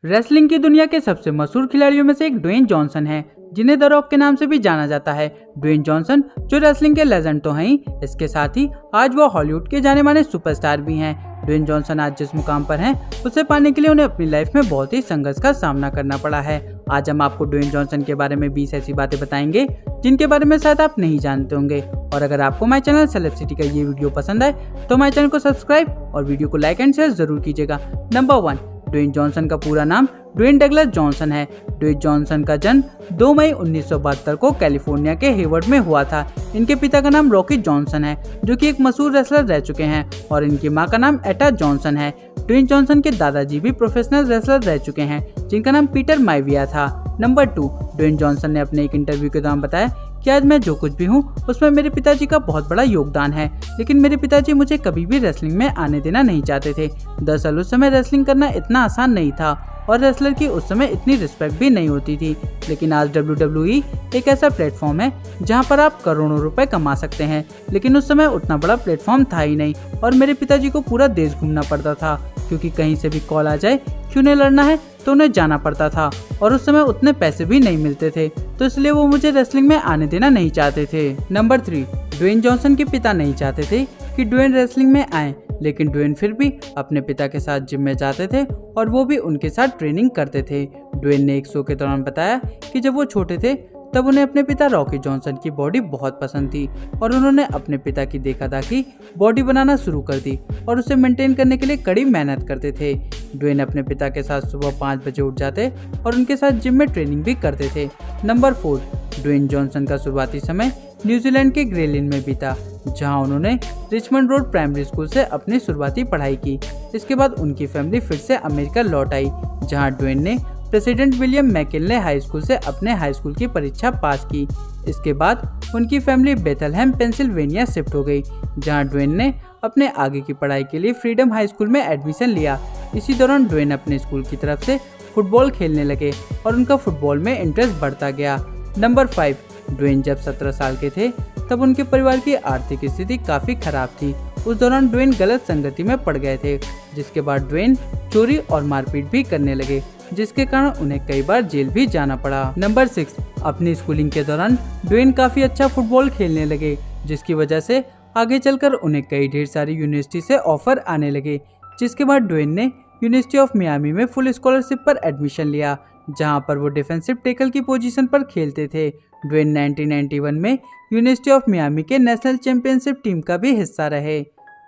Wrestling की दुनिया के सबसे मशहूर खिलाड़ियों में से एक ड्वेन जॉनसन है, जिन्हें द रॉक के नाम से भी जाना जाता है। ड्वेन जॉनसन जो रेसलिंग के लेजेंड तो हैं ही, इसके साथ ही आज वो हॉलीवुड के जाने माने सुपरस्टार भी हैं। ड्वेन जॉनसन आज जिस मुकाम पर हैं, उसे पाने के लिए उन्हें अपनी लाइफ में बहुत ही संघर्ष का सामना करना पड़ा है। आज हम आपको ड्वेन जॉनसन के बारे में 20 ऐसी बातें बताएंगे जिनके बारे में शायद आप नहीं जानते होंगे। और अगर आपको माय चैनल सेलेब्सिटी का ये वीडियो पसंद आए तो माय चैनल को सब्सक्राइब और वीडियो को लाइक एंड शेयर जरूर कीजिएगा। नंबर 1, ड्वेन जॉनसन का पूरा नाम ड्वेन डगलस जॉनसन है। ड्वेन जॉनसन का जन्म 2 मई 1972 को कैलिफोर्निया के हेवर्ड में हुआ था। इनके पिता का नाम रॉकी जॉनसन है, जो कि एक मशहूर रेसलर रह चुके हैं, और इनकी मां का नाम एटा जॉनसन है। ड्वेन जॉनसन के दादाजी भी प्रोफेशनल रेसलर रह चुके हैं, जिनका नाम पीटर माइविया था। नंबर 2, ड्वेन जॉनसन ने अपने एक इंटरव्यू के दौरान बताया कि आज मैं जो कुछ भी हूँ उसमें मेरे पिताजी का बहुत बड़ा योगदान है, लेकिन मेरे पिताजी मुझे कभी भी रेसलिंग में आने देना नहीं चाहते थे। दरअसल उस समय रेसलिंग करना इतना आसान नहीं था और रेसलर की उस समय इतनी रिस्पेक्ट भी नहीं होती थी। लेकिन आज WWE एक ऐसा प्लेटफॉर्म है जहां पर आप करोड़ों रुपए कमा सकते हैं, लेकिन उस समय उतना बड़ा प्लेटफॉर्म था ही नहीं और मेरे पिताजी को पूरा देश घूमना पड़ता था, क्योंकि कहीं से भी कॉल आ जाए कि उन्हें लड़ना है तो उन्हें जाना पड़ता था, और उस समय उतने पैसे भी नहीं मिलते थे, तो इसलिए वो मुझे रेसलिंग में आने देना नहीं चाहते थे। नंबर 3, ड्वेन जॉनसन के पिता नहीं चाहते थे कि ड्वेन रेसलिंग में आए, लेकिन ड्वेन फिर भी अपने पिता के साथ जिम में जाते थे और वो भी उनके साथ ट्रेनिंग करते थे। ड्वेन ने एक शो के दौरान बताया कि जब वो छोटे थे तब उन्हें अपने पिता रॉकी जॉनसन की बॉडी बहुत पसंद थी और उन्होंने अपने पिता की देखा-दाखी बॉडी बनाना शुरू कर दी और उसे मेंटेन करने के लिए कड़ी मेहनत करते थे। ड्वेन अपने पिता के साथ सुबह 5 बजे उठ जाते और उनके साथ जिम में ट्रेनिंग भी करते थे। नंबर 4, ड्वेन जॉनसन का शुरुआती समय न्यूजीलैंड के ग्रेलिन में बीता, जहां उन्होंने रिचमंड रोड प्राइमरी स्कूल से अपनी शुरुआती पढ़ाई की। इसके बाद उनकी फैमिली फिर से अमेरिका लौट आई, जहां ड्वेन ने president William McKinley high school से अपने हाई स्कूल की परीक्षा पास की। इसके बाद उनकी फैमिली बेथलहैम पेंसिल्वेनिया शिफ्ट हो गई, जहां ड्वेन ने अपने आगे की पढ़ाई के लिए फ्रीडम हाई स्कूल में एडमिशन लिया। इसी दौरान ड्वेन अपने स्कूल की तरफ से फुटबॉल खेलने लगे और उनका फुटबॉल में इंटरेस्ट बढ़ता गया। नंबर 5, ड्वेन जब 17 साल के थे तब उनके परिवार की आर्थिक स्थिति काफी खराब थी। उस दौरान ड्वेन गलत संगति में पड़ गए थे, जिसके बाद ड्वेन चोरी और मारपीट भी करने लगे, जिसके कारण उन्हें कई बार जेल भी जाना पड़ा। नंबर 6, अपनी स्कूलिंग के दौरान ड्वेन काफी अच्छा फुटबॉल खेलने लगे, जिसकी वजह से आगे चलकर उन्हें कई ढेर सारी यूनिवर्सिटी से ऑफर आने लगे, जिसके बाद ड्वेन ने यूनिवर्सिटी ऑफ मियामी में फुल स्कॉलरशिप पर एडमिशन लिया, जहां पर वो डिफेंसिव टैकल की पोजीशन पर खेलते थे। ड्वेन 1991 में यूनिवर्सिटी ऑफ मियामी के नेशनल चैंपियनशिप टीम का भी हिस्सा रहे।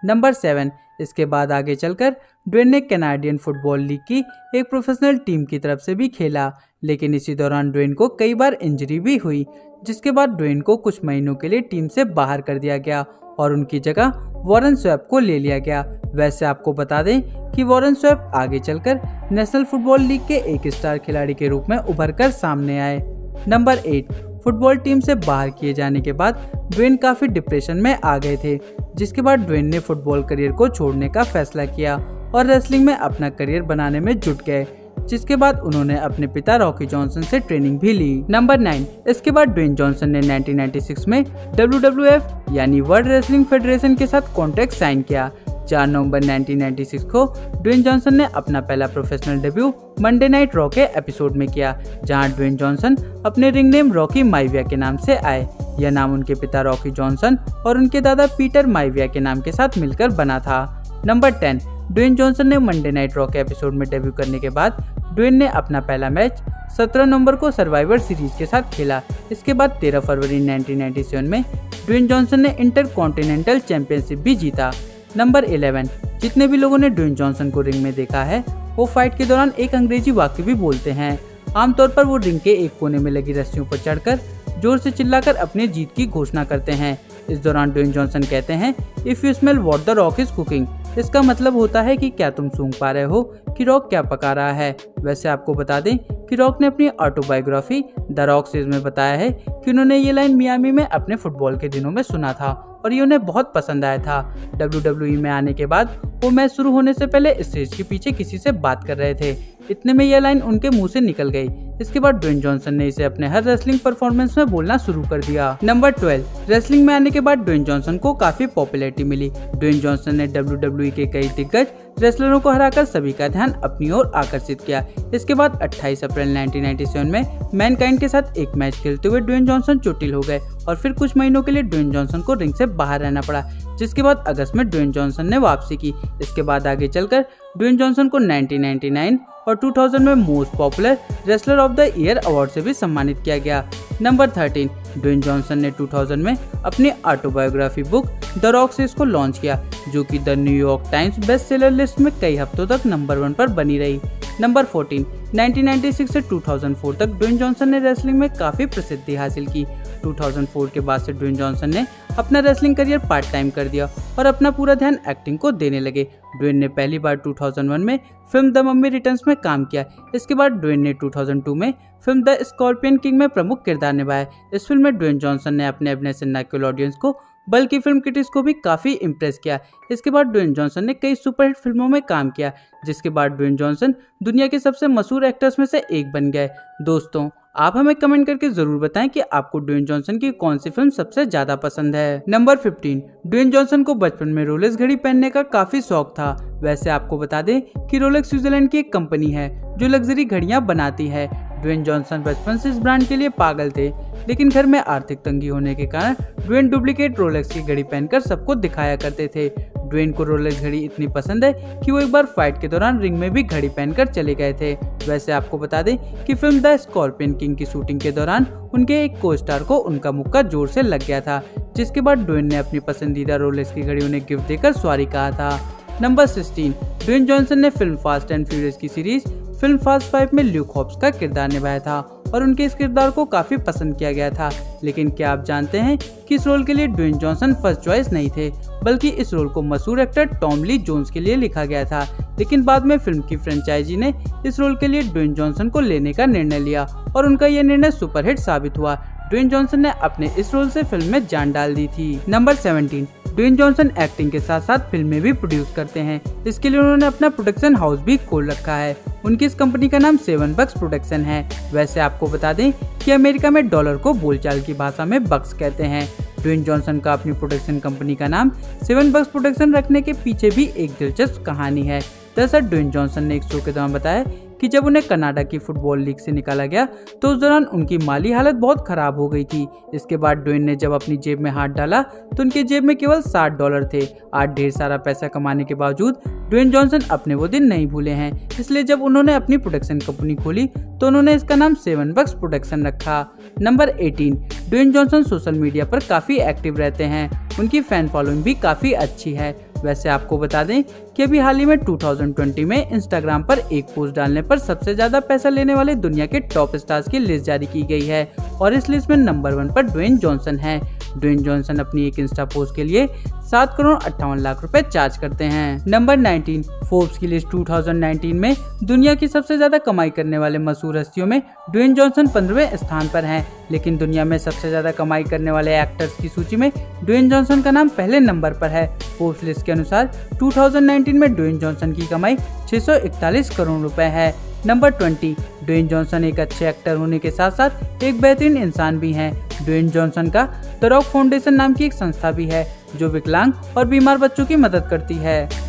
नंबर 7, इसके बाद आगे चलकर ड्वेन ने कैनेडियन फुटबॉल लीग की एक प्रोफेशनल टीम की तरफ से भी खेला, लेकिन इसी दौरान ड्वेन को कई बार इंजरी भी हुई, जिसके बाद ड्वेन को कुछ महीनों के लिए टीम से बाहर कर दिया गया और उनकी जगह वॉरेन स्वैप को ले लिया गया। वैसे आपको बता दें कि वॉरेन स्वैप आगे चलकर नेशनल फुटबॉल लीग के एक स्टार खिलाड़ी के रूप में उभर कर सामने आए। नंबर 8, फुटबॉल टीम से बाहर किए जाने के बाद ड्वेन काफी डिप्रेशन में आ गए थे, जिसके बाद ड्वेन ने फुटबॉल करियर को छोड़ने का फैसला किया और रेसलिंग में अपना करियर बनाने में जुट गए, जिसके बाद उन्होंने अपने पिता रॉकी जॉनसन से ट्रेनिंग भी ली। नंबर 9, इसके बाद ड्वेन जॉनसन ने 1996 में WWF यानी वर्ल्ड रेसलिंग फेडरेशन के साथ कॉन्ट्रैक्ट साइन किया। 4 नवंबर 1996 को ड्वेन जॉनसन ने अपना पहला professional debut Monday night raw के एपिसोड में किया, जहां ड्वेन जॉनसन अपने रिंग नेम रॉकी माइविया के नाम से आए। यह नाम उनके पिता रॉकी जॉनसन और उनके दादा पीटर माइविया के नाम के साथ मिलकर बना था। नंबर 10, ड्वेन जॉनसन ने मंडे नाइट रॉ के एपिसोड में डेब्यू करने के बाद ड्वेन ने अपना पहला मैच 17 नवंबर को सर्वाइवर सीरीज के साथ खेला। इसके बाद 13 फरवरी 1997 में ड्वेन जॉनसन ने इंटर कॉन्टिनेंटल चैंपियनशिप भी जीता। नंबर 11, जितने भी लोगों ने ड्वेन जॉनसन को रिंग में देखा है वो फाइट के दौरान एक अंग्रेजी वाक्य भी बोलते हैं। आमतौर पर वो रिंग के एक कोने में लगी रस्सियों पर चढ़कर जोर से चिल्लाकर अपनी जीत की घोषणा करते हैं। इस दौरान ड्वेन जॉनसन कहते हैं, if you smell what the rock is cooking. इसका मतलब होता है कि क्या तुम सूंघ पा रहे हो कि रॉक क्या पका रहा है। वैसे आपको बता दें कि रॉक ने अपनी ऑटोबायोग्राफी द रॉक सीरीज में बताया है कि उन्होंने ये लाइन मियामी में अपने फुटबॉल के दिनों में सुना था और ये उन्हें बहुत पसंद आया था। WWE में आने के बाद वो मैच शुरू होने से पहले स्टेज के पीछे किसी से बात कर रहे थे। इतने में यह लाइन उनके मुंह से निकल गई। इसके बाद ड्वेन जॉनसन ने इसे अपने हर रेसलिंग परफॉर्मेंस में बोलना शुरू कर दिया। नंबर 12, रेसलिंग में आने के बाद ड्वेन जॉनसन को काफी पॉपुलैरिटी मिली। ड्वेन जॉनसन ने WWE के कई दिग्गज रेसलरों को हराकर सभी का ध्यान अपनी ओर आकर्षित किया। इसके बाद 28 अप्रैल 1997 में मैनकाइंड के साथ एक मैच खेलते हुए ड्वेन जॉनसन चोटिल हो गए और फिर कुछ महीनों के लिए ड्वेन जॉनसन को रिंग से बाहर रहना पड़ा, जिसके बाद अगस्त में ड्वेन जॉनसन ने वापसी की। इसके बाद आगे चलकर ड्वेन जॉनसन को 1999 और 2000 में most popular wrestler of the year award से भी सम्मानित किया गया। नंबर 13, ड्वेन जॉनसन ने 2000 में अपनी autobiography book the rock says को लॉन्च किया, जो कि the New York times best seller list में कई हफ्तों तक नंबर 1 पर बनी रही। नंबर 14, 1996 से 2004 तक ड्वेन जॉनसन ने रेसलिंग में काफी प्रसिद्धि हासिल की। 2004 के बाद से ड्वेन जॉनसन ने अपना रेसलिंग करियर पार्ट टाइम कर दिया और अपना पूरा ध्यान एक्टिंग को देने लगे। ड्वेन ने पहली बार 2001 में फिल्म द मम्मी रिटर्न्स में काम किया। इसके बाद ड्वेन ने 2002 में फिल्म द स्कॉर्पियन किंग में प्रमुख किरदार निभाया। इस फिल्म में ड्वेन जॉनसन ने अपने अभिनय से न केवल ऑडियंस को बल्कि फिल्म क्रिटिक्स को भी काफी इम्प्रेस किया। इसके बाद ड्वेन जॉनसन ने कई सुपरहिट फिल्मों में काम किया, जिसके बाद ड्वेन जॉनसन दुनिया के सबसे मशहूर एक्टर्स में से एक बन गए। दोस्तों, आप हमें कमेंट करके जरूर बताएं कि आपको ड्वेन जॉनसन की कौन सी फिल्म सबसे ज्यादा पसंद है। नंबर 15, ड्वेन जॉनसन को बचपन में रोलेक्स घड़ी पहनने का काफी शौक था। वैसे आपको बता दें कि रोलेक्स स्विट्जरलैंड की एक कंपनी है जो लग्जरी घड़ियां बनाती है। ड्वेन जॉनसन बचपन से इस ब्रांड के लिए पागल थे, लेकिन घर में आर्थिक तंगी होने के कारण ड्वेन डुप्लीकेट रोलेक्स की घड़ी पहनकर सबको दिखाया करते थे। ड्वेन को रोलेक्स घड़ी इतनी पसंद है कि वो एक बार फाइट के दौरान रिंग में भी घड़ी पहनकर चले गए थे। वैसे आपको बता दें कि फिल्म द स्कॉर्पियन किंग की शूटिंग के दौरान उनके एक को स्टार को उनका मुक्का जोर से लग गया था, जिसके बाद ड्वेन ने अपनी पसंदीदा रोलेक्स की घड़ी उन्हें गिफ्ट देकर सॉरी कहा था। नंबर 16, ड्वेन जॉनसन ने फिल्म फास्ट एंड फ्यूरियस की सीरीज फिल्म फास्ट 5 में ल्यूक हॉब्स का किरदार निभाया था और उनके इस किरदार को काफी पसंद किया गया था। लेकिन क्या आप जानते हैं कि इस रोल के लिए ड्वेन जॉनसन फर्स्ट चॉइस नहीं थे, बल्कि इस रोल को मशहूर एक्टर टॉम ली जोन्स के लिए लिखा गया था। लेकिन बाद में फिल्म की फ्रेंचाइजी ने इस रोल के लिए ड्वेन जॉनसन को लेने का निर्णय लिया और उनका यह निर्णय सुपरहिट साबित हुआ। ड्वेन जॉनसन ने अपने इस रोल से फिल्म में जान डाल दी थी। नंबर 17, ड्वेन जॉनसन एक्टिंग के साथ साथ फिल्में भी प्रोड्यूस करते हैं। इसके लिए उन्होंने अपना प्रोडक्शन हाउस भी खोल रखा है। उनकी इस कंपनी का नाम 7 बक्स प्रोडक्शन है। वैसे आपको बता दें कि अमेरिका में डॉलर को बोलचाल की भाषा में बक्स कहते हैं। ड्वेन जॉनसन का अपनी प्रोडक्शन कंपनी का नाम 7 बक्स प्रोडक्शन रखने के पीछे भी एक दिलचस्प कहानी है। दरअसल ड्वेन जॉनसन ने एक शो के दौरान बताया कि जब उन्हें कनाडा की फुटबॉल लीग से निकाला गया तो उस दौरान उनकी माली हालत बहुत खराब हो गई थी। इसके बाद ड्वेन ने जब अपनी जेब में हाथ डाला तो उनके जेब में केवल $60 थे। आज ढेर सारा पैसा कमाने के बावजूद ड्वेन जॉनसन अपने वो दिन नहीं भूले हैं। इसलिए जब उन्होंने अपनी प्रोडक्शन कंपनी खोली तो उन्होंने इसका नाम 7 बक्स प्रोडक्शन रखा। Number 18, Dwayne Johnson social media पर काफी एक्टिव रहते हैं। उनकी फैन फॉलोइंग भी काफी अच्छी है। वैसे आपको बता दें कि अभी हाल ही में 2020 में इंस्टाग्राम पर एक पोस्ट डालने पर सबसे ज्यादा पैसा लेने वाले दुनिया के टॉप स्टार्स की लिस्ट जारी की गई है और इस लिस्ट में नंबर 1 पर ड्वेन जॉनसन है। ड्वेन जॉनसन अपनी एक इंस्टा पोस्ट के लिए 7 करोड़ 58 लाख रुपए चार्ज करते हैं। नंबर 19, फोर्ब्स की लिस्ट 2019 में दुनिया की सबसे ज्यादा कमाई करने वाले मशहूर हस्तियों में ड्वेन जॉनसन 15वें स्थान पर हैं। लेकिन दुनिया में सबसे ज्यादा कमाई करने वाले एक्टर्स की सूची में ड्वेन जॉनसन का नाम पहले नंबर पर है। फोर्ब्स लिस्ट के अनुसार 2019 में ड्वेन जॉनसन की कमाई 641 करोड़ रुपए है। नंबर 20, ड्वेन जॉनसन एक अच्छे एक्टर होने के साथ साथ एक बेहतरीन इंसान भी हैं। ड्वेन जॉनसन का द रॉक फाउंडेशन नाम की एक संस्था भी है जो विकलांग और बीमार बच्चों की मदद करती है।